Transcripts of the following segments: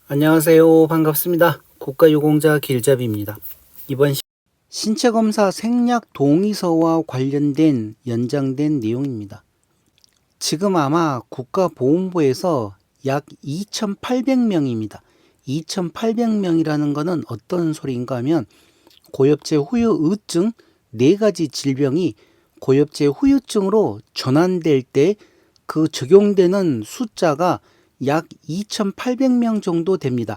안녕하세요. 반갑습니다. 국가유공자 길잡이입니다. 이번 신체검사 생략 동의서와 관련된 연장된 내용입니다. 지금 아마 국가보훈부에서 약 2,800명입니다. 2,800명이라는 것은 어떤 소리인가 하면 고엽제 후유증 4가지 질병이 고엽제 후유증으로 전환될 때 그 적용되는 숫자가 약 2,800명 정도 됩니다.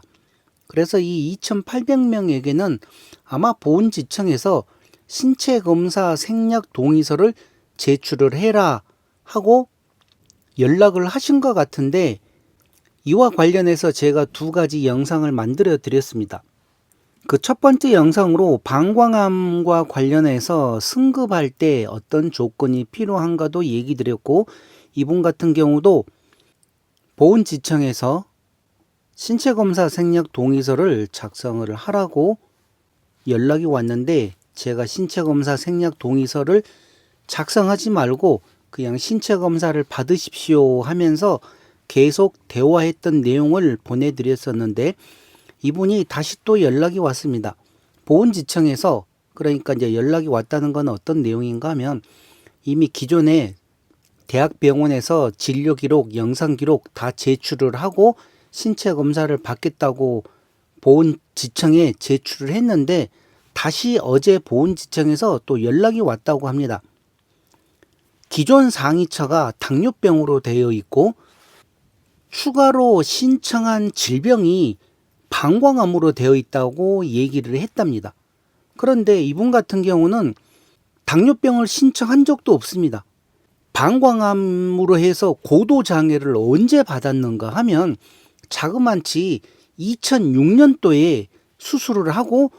그래서 이 2,800명에게는 아마 보훈지청에서 신체검사 생략 동의서를 제출을 해라 하고 연락을 하신 것 같은데, 이와 관련해서 제가 2가지 영상을 만들어 드렸습니다. 그 첫 번째 영상으로 방광암과 관련해서 승급할 때 어떤 조건이 필요한가도 얘기 드렸고, 이분 같은 경우도 보훈지청에서 신체검사 생략 동의서를 작성을 하라고 연락이 왔는데, 제가 신체검사 생략 동의서를 작성하지 말고 그냥 신체검사를 받으십시오 하면서 계속 대화했던 내용을 보내드렸었는데, 이분이 다시 또 연락이 왔습니다. 보훈지청에서, 그러니까 이제 연락이 왔다는 건 어떤 내용인가 하면, 이미 기존에 대학병원에서 진료기록, 영상기록 다 제출을 하고 신체검사를 받겠다고 보훈지청에 제출을 했는데, 다시 어제 보훈지청에서 또 연락이 왔다고 합니다. 기존 상위처가 당뇨병으로 되어 있고 추가로 신청한 질병이 방광암으로 되어 있다고 얘기를 했답니다. 그런데 이분 같은 경우는 당뇨병을 신청한 적도 없습니다. 방광암으로 해서 고도장애를 언제 받았는가 하면 자그만치 2006년도에 수술을 하고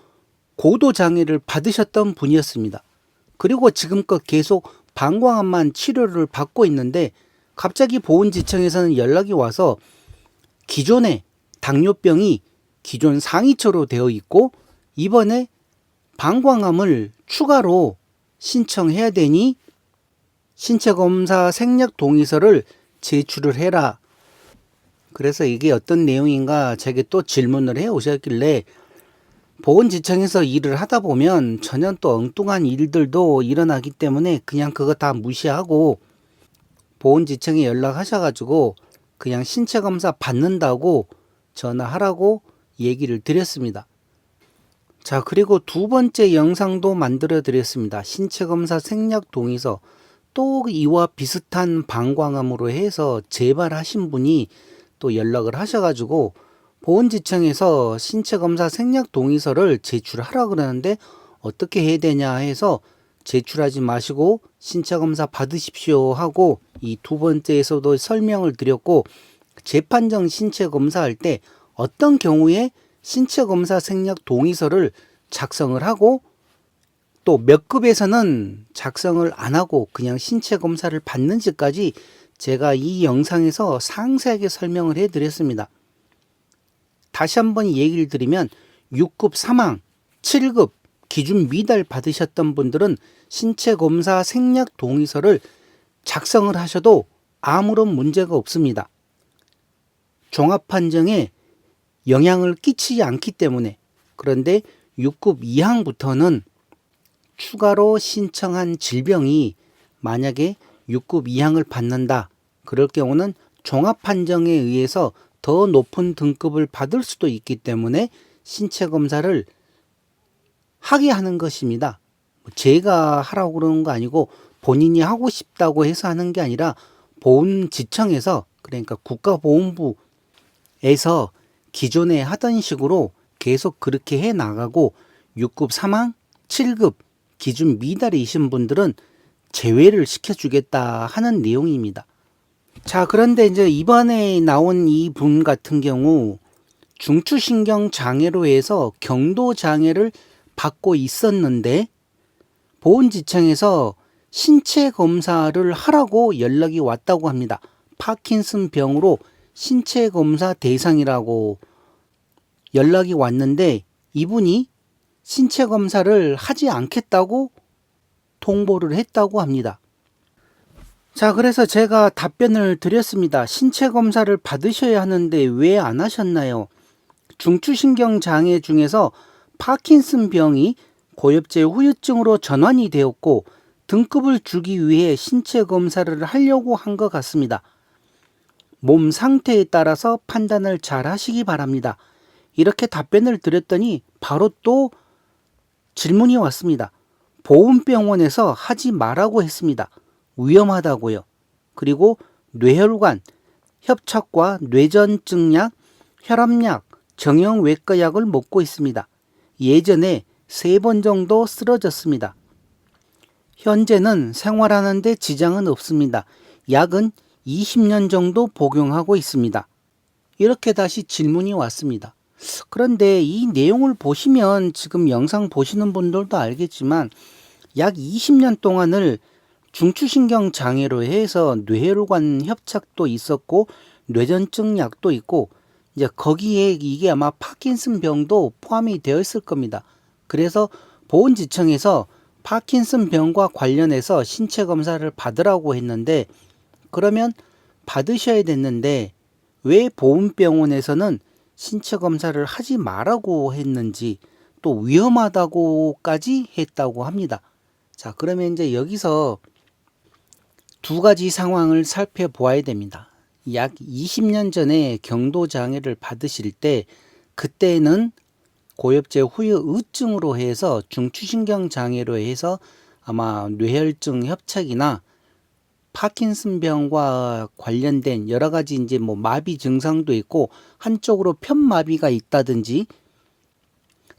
고도장애를 받으셨던 분이었습니다. 그리고 지금껏 계속 방광암만 치료를 받고 있는데, 갑자기 보훈지청에서는 연락이 와서 기존에 당뇨병이 기존 상위처로 되어 있고 이번에 방광암을 추가로 신청해야 되니 신체검사 생략 동의서를 제출을 해라. 그래서 이게 어떤 내용인가 제게 또 질문을 해 오셨길래, 보훈지청에서 일을 하다 보면 전혀 또 엉뚱한 일들도 일어나기 때문에 그냥 그거 다 무시하고 보훈지청에 연락하셔가지고 그냥 신체검사 받는다고 전화하라고 얘기를 드렸습니다. 자, 그리고 2번째 영상도 만들어 드렸습니다. 신체검사 생략 동의서, 또 이와 비슷한 방광암으로 해서 재발하신 분이 또 연락을 하셔가지고 보훈지청에서 신체검사 생략 동의서를 제출하라 그러는데 어떻게 해야 되냐 해서 제출하지 마시고 신체검사 받으십시오 하고 이 2번째에서도 설명을 드렸고, 재판정 신체검사 할 때 어떤 경우에 신체검사 생략 동의서를 작성을 하고 또 몇 급에서는 작성을 안 하고 그냥 신체검사를 받는지까지 제가 이 영상에서 상세하게 설명을 해 드렸습니다. 다시 한번 얘기를 드리면 6급 사망, 7급 기준 미달 받으셨던 분들은 신체검사 생략 동의서를 작성을 하셔도 아무런 문제가 없습니다. 종합판정에 영향을 끼치지 않기 때문에. 그런데 6급 이항부터는 추가로 신청한 질병이 만약에 6급 이항을 받는다, 그럴 경우는 종합판정에 의해서 더 높은 등급을 받을 수도 있기 때문에 신체검사를 하게 하는 것입니다. 제가 하라고 그러는 거 아니고 본인이 하고 싶다고 해서 하는 게 아니라 보훈지청에서, 그러니까 국가보훈부에서 기존에 하던 식으로 계속 그렇게 해 나가고 6급 사망, 7급 기준 미달이신 분들은 제외를 시켜주겠다 하는 내용입니다. 자, 그런데 이제 이번에 나온 이 분 같은 경우 중추신경 장애로 해서 경도 장애를 받고 있었는데 보훈지청에서 신체 검사를 하라고 연락이 왔다고 합니다. 파킨슨 병으로 신체 검사 대상이라고 연락이 왔는데 이분이 신체 검사를 하지 않겠다고 통보를 했다고 합니다. 자, 그래서 제가 답변을 드렸습니다. 신체 검사를 받으셔야 하는데 왜 안 하셨나요? 중추신경 장애 중에서 파킨슨 병이 고엽제 후유증으로 전환이 되었고 등급을 주기 위해 신체 검사를 하려고 한 것 같습니다. 몸 상태에 따라서 판단을 잘 하시기 바랍니다. 이렇게 답변을 드렸더니 바로 또 질문이 왔습니다. 보훈병원에서 하지 말라고 했습니다. 위험하다고요. 그리고 뇌혈관, 협착과 뇌전증약, 혈압약, 정형외과약을 먹고 있습니다. 예전에 3번 정도 쓰러졌습니다. 현재는 생활하는 데 지장은 없습니다. 약은 20년 정도 복용하고 있습니다. 이렇게 다시 질문이 왔습니다. 그런데 이 내용을 보시면 지금 영상 보시는 분들도 알겠지만 약 20년 동안을 중추신경 장애로 해서 뇌혈관 협착도 있었고 뇌전증 약도 있고 이제 거기에 이게 아마 파킨슨 병도 포함이 되어 있을 겁니다. 그래서 보훈지청에서 파킨슨 병과 관련해서 신체 검사를 받으라고 했는데 그러면 받으셔야 됐는데 왜 보훈병원에서는 신체 검사를 하지 말라고 했는지 또 위험하다고까지 했다고 합니다. 자, 그러면 이제 여기서 두 가지 상황을 살펴보아야 됩니다. 약 20년 전에 경도장애를 받으실 때 그때는 고엽제 후유증으로 해서 중추신경 장애로 해서 아마 뇌혈증 협착이나 파킨슨병과 관련된 여러 가지 이제 뭐 마비 증상도 있고 한쪽으로 편마비가 있다든지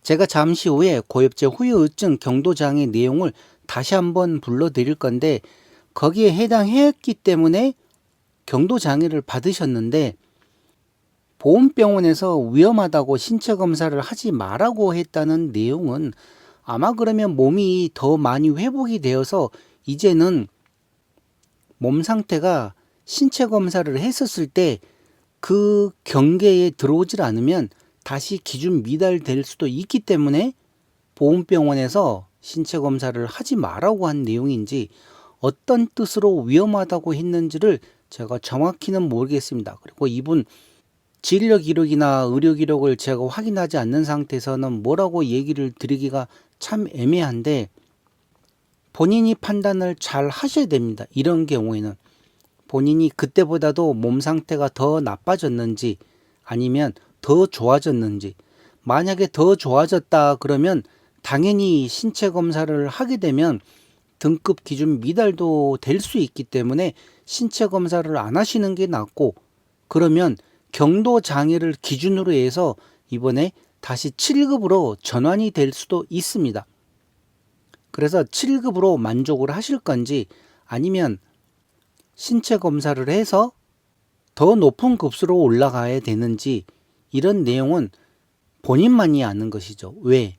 제가 잠시 후에 고엽제 후유증 경도장애 내용을 다시 한번 불러드릴 건데 거기에 해당했기 때문에 경도장애를 받으셨는데 보훈병원에서 위험하다고 신체 검사를 하지 말라고 했다는 내용은 아마 그러면 몸이 더 많이 회복이 되어서 이제는 몸 상태가 신체 검사를 했었을 때 그 경계에 들어오질 않으면 다시 기준 미달될 수도 있기 때문에 보훈병원에서 신체 검사를 하지 말라고 한 내용인지 어떤 뜻으로 위험하다고 했는지를 제가 정확히는 모르겠습니다. 그리고 이분 진료 기록이나 의료 기록을 제가 확인하지 않는 상태에서는 뭐라고 얘기를 드리기가 참 애매한데 본인이 판단을 잘 하셔야 됩니다. 이런 경우에는 본인이 그때보다도 몸 상태가 더 나빠졌는지 아니면 더 좋아졌는지 만약에 더 좋아졌다 그러면 당연히 신체 검사를 하게 되면 등급 기준 미달도 될 수 있기 때문에 신체 검사를 안 하시는 게 낫고 그러면 경도 장애를 기준으로 해서 이번에 다시 7급으로 전환이 될 수도 있습니다. 그래서 7급으로 만족을 하실 건지 아니면 신체 검사를 해서 더 높은 급수로 올라가야 되는지 이런 내용은 본인만이 아는 것이죠. 왜?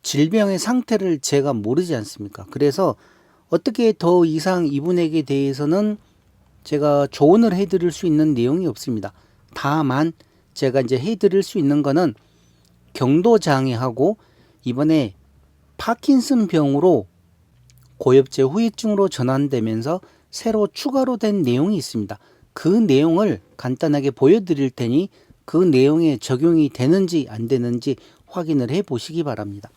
질병의 상태를 제가 모르지 않습니까? 그래서 어떻게 더 이상 이분에게 대해서는 제가 조언을 해드릴 수 있는 내용이 없습니다. 다만 제가 이제 해드릴 수 있는 거는 경도장애하고 이번에 파킨슨 병으로 고엽제 후유증으로 전환되면서 새로 추가로 된 내용이 있습니다. 그 내용을 간단하게 보여드릴 테니 그 내용에 적용이 되는지 안 되는지 확인을 해 보시기 바랍니다.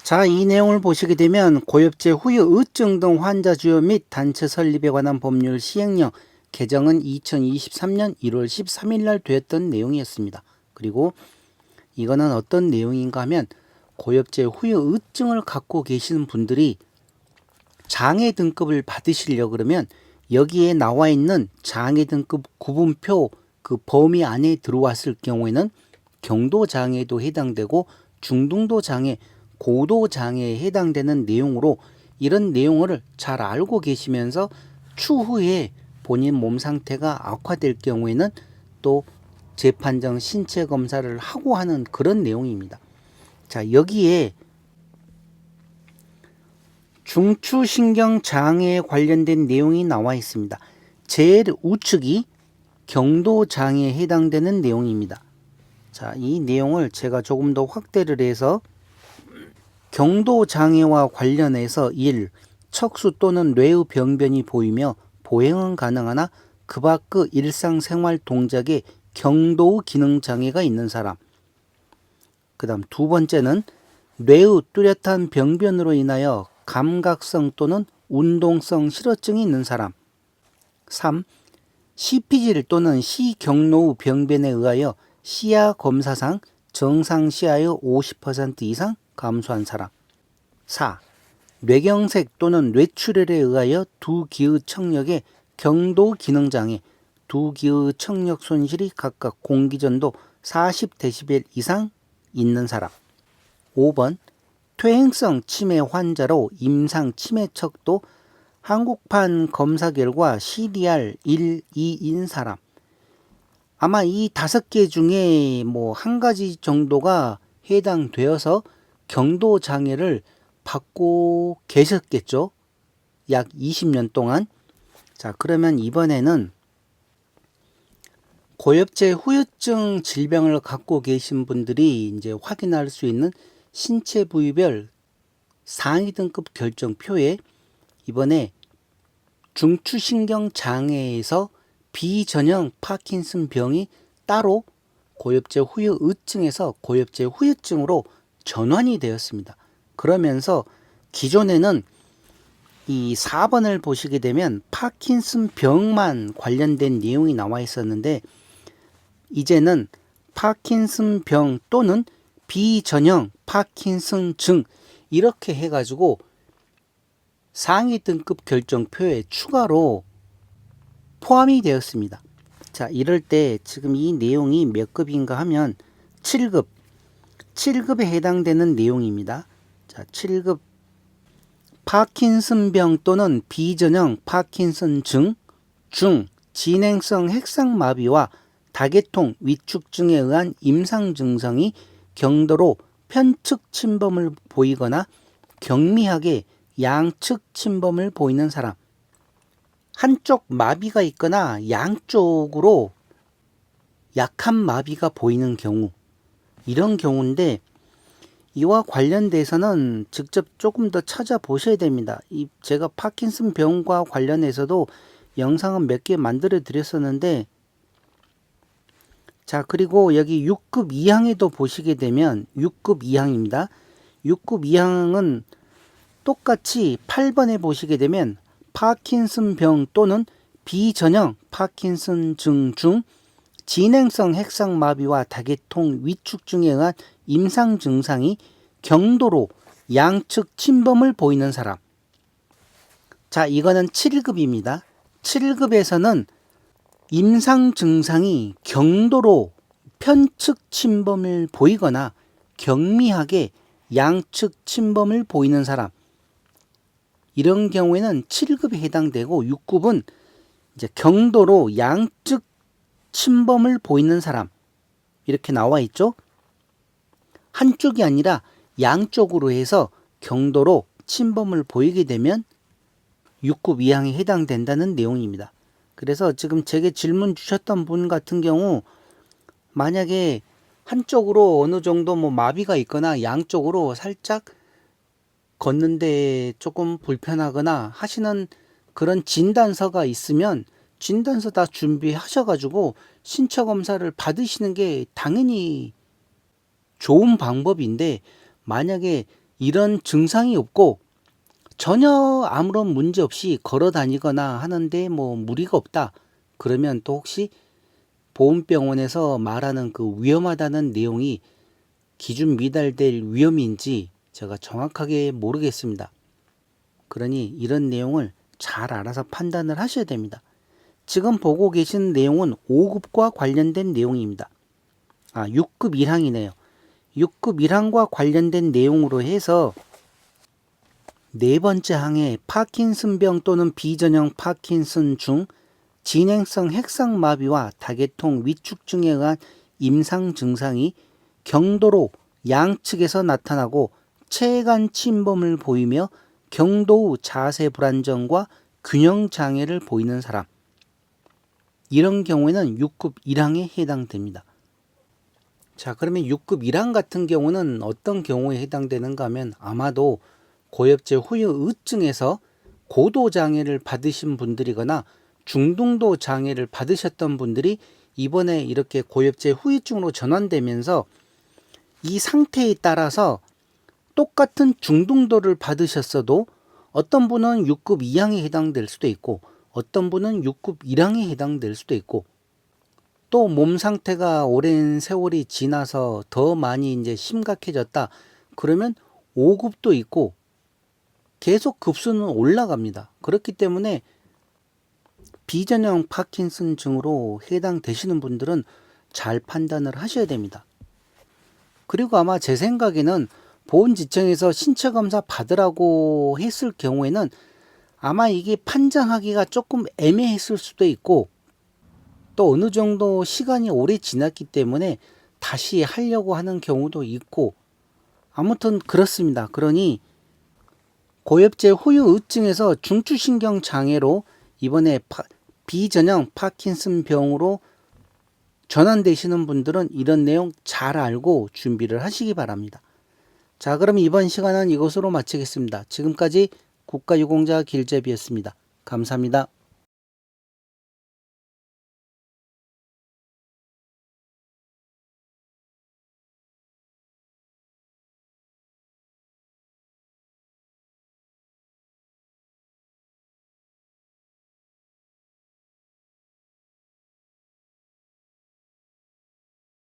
자, 이 내용을 보시게 되면 고엽제 후유증 등 환자 주요 및 단체 설립에 관한 법률 시행령 개정은 2023년 1월 13일 날 되었던 내용이었습니다. 그리고 이거는 어떤 내용인가 하면 고엽제 후유증을 갖고 계시는 분들이 장애 등급을 받으시려 그러면 여기에 나와 있는 장애 등급 구분표 그 범위 안에 들어왔을 경우에는 경도 장애도 해당되고 중등도 장애, 고도 장애에 해당되는 내용으로 이런 내용을 잘 알고 계시면서 추후에 본인 몸 상태가 악화될 경우에는 또 재판정 신체 검사를 하고 하는 그런 내용입니다. 자, 여기에 중추신경 장애에 관련된 내용이 나와 있습니다. 제일 우측이 경도 장애에 해당되는 내용입니다. 자, 이 내용을 제가 조금 더 확대를 해서 경도 장애와 관련해서 1. 척수 또는 뇌의 병변이 보이며 보행은 가능하나 그 밖의 일상생활 동작에 경도 기능 장애가 있는 사람. 그 다음 두 번째는 뇌의 뚜렷한 병변으로 인하여 감각성 또는 운동성 실어증이 있는 사람. 3. CP질 또는 시경노후 병변에 의하여 시야 검사상 정상 시야의 50% 이상 감소한 사람. 4. 뇌경색 또는 뇌출혈에 의하여 두 귀의 청력에 경도 기능장애, 두 귀의 청력 손실이 각각 공기전도 40dB 이상 있는 사람. 5번 퇴행성 치매 환자로 임상 치매 척도 한국판 검사 결과 CDR 1, 2인 사람. 아마 이 5개 중에 뭐 한 가지 정도가 해당되어서 경도 장애를 받고 계셨겠죠. 약 20년 동안. 자, 그러면 이번에는 고엽제 후유증 질병을 갖고 계신 분들이 이제 확인할 수 있는 신체 부위별 상위 등급 결정표에 이번에 중추신경 장애에서 비전형 파킨슨 병이 따로 고엽제 후유증에서 고엽제 후유증으로 전환이 되었습니다. 그러면서 기존에는 이 4번을 보시게 되면 파킨슨 병만 관련된 내용이 나와 있었는데 이제는 파킨슨 병 또는 비전형 파킨슨 증 이렇게 해가지고 상위 등급 결정표에 추가로 포함이 되었습니다. 자, 이럴 때 지금 이 내용이 몇 급인가 하면 7급, 7급에 해당되는 내용입니다. 자, 7급 파킨슨병 또는 비전형 파킨슨 증, 중, 진행성 핵상마비와 다계통 위축증에 의한 임상 증상이 경도로 편측 침범을 보이거나 경미하게 양측 침범을 보이는 사람. 한쪽 마비가 있거나 양쪽으로 약한 마비가 보이는 경우. 이런 경우인데 이와 관련돼서는 직접 조금 더 찾아보셔야 됩니다. 제가 파킨슨 병과 관련해서도 영상은 몇 개 만들어 드렸었는데 자, 그리고 여기 6급 2항에도 보시게 되면 6급 2항입니다. 6급 2항은 똑같이 8번에 보시게 되면 파킨슨 병 또는 비전형 파킨슨 증 중 진행성 핵상마비와 다계통 위축증에 의한 임상 증상이 경도로 양측 침범을 보이는 사람. 자, 이거는 7급입니다. 7급에서는 임상 증상이 경도로 편측 침범을 보이거나 경미하게 양측 침범을 보이는 사람. 이런 경우에는 7급에 해당되고 6급은 이제 경도로 양측 침범을 보이는 사람. 이렇게 나와 있죠. 한쪽이 아니라 양쪽으로 해서 경도로 침범을 보이게 되면 6급 이항에 해당된다는 내용입니다. 그래서 지금 제게 질문 주셨던 분 같은 경우 만약에 한쪽으로 어느 정도 뭐 마비가 있거나 양쪽으로 살짝 걷는데 조금 불편하거나 하시는 그런 진단서가 있으면 진단서 다 준비하셔가지고 신체 검사를 받으시는 게 당연히 좋은 방법인데 만약에 이런 증상이 없고 전혀 아무런 문제 없이 걸어 다니거나 하는데 뭐 무리가 없다 그러면 또 혹시 보훈병원에서 말하는 그 위험하다는 내용이 기준 미달될 위험인지 제가 정확하게 모르겠습니다. 그러니 이런 내용을 잘 알아서 판단을 하셔야 됩니다. 지금 보고 계신 내용은 5급과 관련된 내용입니다. 6급 1항이네요. 6급 1항과 관련된 내용으로 해서 네 번째 항에 파킨슨병 또는 비전형 파킨슨 중 진행성 핵상마비와 다계통 위축증에 의한 임상 증상이 경도로 양측에서 나타나고 체간 침범을 보이며 경도 후 자세 불안정과 균형 장애를 보이는 사람. 이런 경우에는 6급 1항에 해당됩니다. 자, 그러면 6급 1항 같은 경우는 어떤 경우에 해당되는가 하면 아마도 고엽제 후유증에서 고도 장애를 받으신 분들이거나 중등도 장애를 받으셨던 분들이 이번에 이렇게 고엽제 후유증으로 전환되면서 이 상태에 따라서 똑같은 중등도를 받으셨어도 어떤 분은 6급 이항에 해당될 수도 있고 어떤 분은 6급 1항에 해당될 수도 있고 또 몸 상태가 오랜 세월이 지나서 더 많이 이제 심각해졌다. 그러면 5급도 있고 계속 급수는 올라갑니다. 그렇기 때문에 비전형 파킨슨증으로 해당되시는 분들은 잘 판단을 하셔야 됩니다. 그리고 아마 제 생각에는 보훈지청에서 신체검사 받으라고 했을 경우에는 아마 이게 판정하기가 조금 애매했을 수도 있고 또 어느 정도 시간이 오래 지났기 때문에 다시 하려고 하는 경우도 있고 아무튼 그렇습니다. 그러니 고엽제 후유증에서 중추신경 장애로 이번에 비전형 파킨슨 병으로 전환되시는 분들은 이런 내용 잘 알고 준비를 하시기 바랍니다. 자, 그럼 이번 시간은 이것으로 마치겠습니다. 지금까지 국가유공자 길재비였습니다. 감사합니다.